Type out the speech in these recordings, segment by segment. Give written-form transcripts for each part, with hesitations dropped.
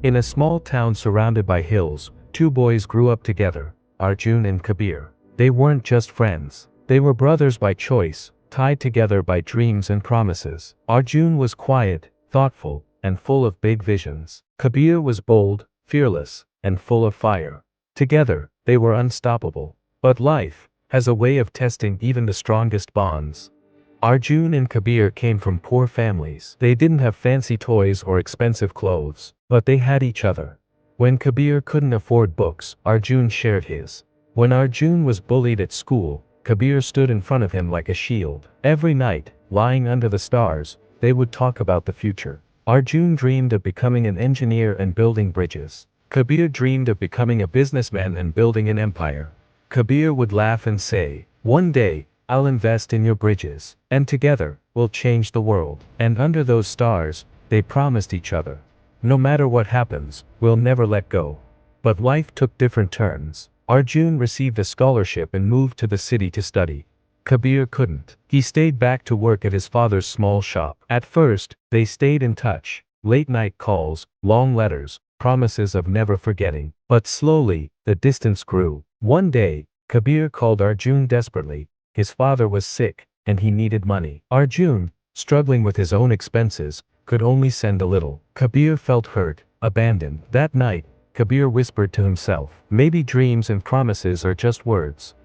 In a small town surrounded by hills, two boys grew up together, Arjun and Kabir. They weren't just friends. They were brothers by choice, tied together by dreams and promises. Arjun was quiet, thoughtful, and full of big visions. Kabir was bold, fearless, and full of fire. Together, they were unstoppable. But life has a way of testing even the strongest bonds. Arjun and Kabir came from poor families. They didn't have fancy toys or expensive clothes, but they had each other. When Kabir couldn't afford books, Arjun shared his. When Arjun was bullied at school, Kabir stood in front of him like a shield. Every night, lying under the stars, they would talk about the future. Arjun dreamed of becoming an engineer and building bridges. Kabir dreamed of becoming a businessman and building an empire. Kabir would laugh and say, "One day, I'll invest in your bridges, and together, we'll change the world." And under those stars, they promised each other, "No matter what happens, we'll never let go." But life took different turns. Arjun received a scholarship and moved to the city to study. Kabir couldn't. He stayed back to work at his father's small shop. At first, they stayed in touch. Late night calls, long letters, promises of never forgetting. But slowly, the distance grew. One day, Kabir called Arjun desperately. His father was sick, and he needed money. Arjun, struggling with his own expenses, could only send a little. Kabir felt hurt, abandoned. That night, Kabir whispered to himself, "Maybe dreams and promises are just words."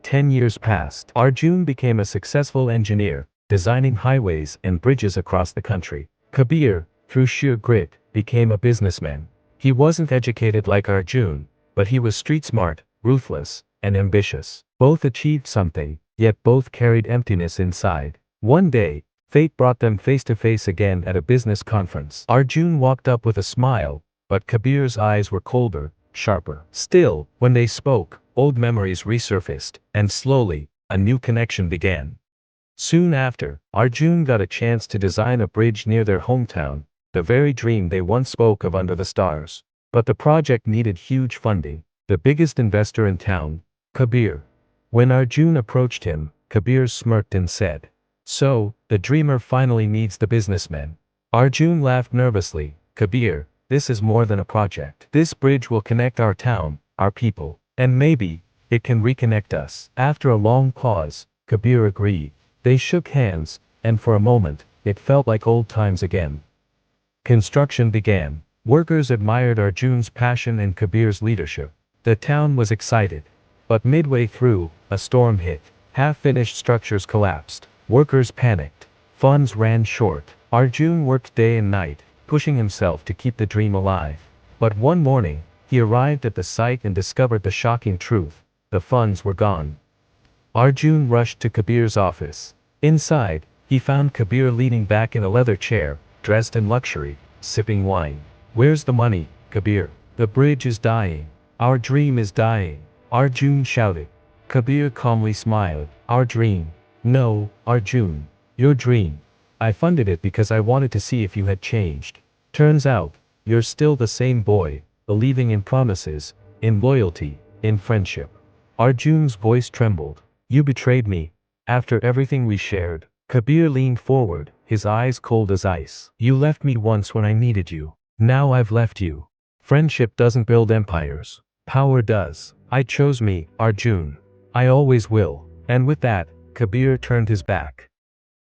10 years passed. Arjun became a successful engineer, designing highways and bridges across the country. Kabir, through sheer grit, became a businessman. He wasn't educated like Arjun, but he was street smart, ruthless, and ambitious. Both achieved something, yet both carried emptiness inside. One day, fate brought them face to face again at a business conference. Arjun walked up with a smile, but Kabir's eyes were colder, sharper. Still, when they spoke, old memories resurfaced, and slowly, a new connection began. Soon after, Arjun got a chance to design a bridge near their hometown, the very dream they once spoke of under the stars. But the project needed huge funding. The biggest investor in town, Kabir. When Arjun approached him, Kabir smirked and said, "So, the dreamer finally needs the businessman." Arjun laughed nervously, "Kabir, this is more than a project. This bridge will connect our town, our people, and maybe, it can reconnect us." After a long pause, Kabir agreed. They shook hands, and for a moment, it felt like old times again. Construction began. Workers admired Arjun's passion and Kabir's leadership. The town was excited. But midway through, a storm hit. Half-finished structures collapsed. Workers panicked. Funds ran short. Arjun worked day and night, pushing himself to keep the dream alive. But one morning, he arrived at the site and discovered the shocking truth. The funds were gone. Arjun rushed to Kabir's office. Inside, he found Kabir leaning back in a leather chair, dressed in luxury, sipping wine. "Where's the money, Kabir? The bridge is dying. Our dream is dying," Arjun shouted. Kabir calmly smiled. "Our dream? No, Arjun. Your dream. I funded it because I wanted to see if you had changed. Turns out, you're still the same boy, believing in promises, in loyalty, in friendship." Arjun's voice trembled. "You betrayed me. After everything we shared." Kabir leaned forward, his eyes cold as ice. "You left me once when I needed you. Now I've left you. Friendship doesn't build empires. Power does. I chose me, Arjun. I always will." And with that, Kabir turned his back.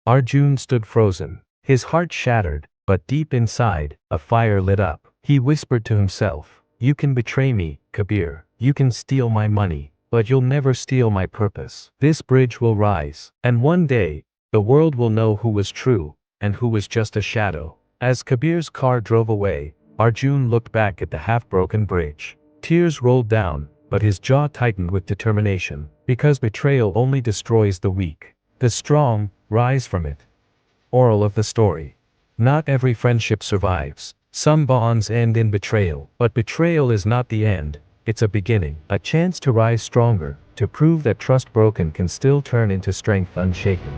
Arjun stood frozen. His heart shattered, but deep inside, a fire lit up. He whispered to himself, "You can betray me, Kabir. You can steal my money, but you'll never steal my purpose. This bridge will rise, and one day, the world will know who was true, and who was just a shadow." As Kabir's car drove away, Arjun looked back at the half-broken bridge. Tears rolled down, but his jaw tightened with determination, because betrayal only destroys the weak. The strong rise from it. Moral of the story: not every friendship survives. Some bonds end in betrayal, but betrayal is not the end, it's a beginning, a chance to rise stronger, to prove that trust broken can still turn into strength unshaken.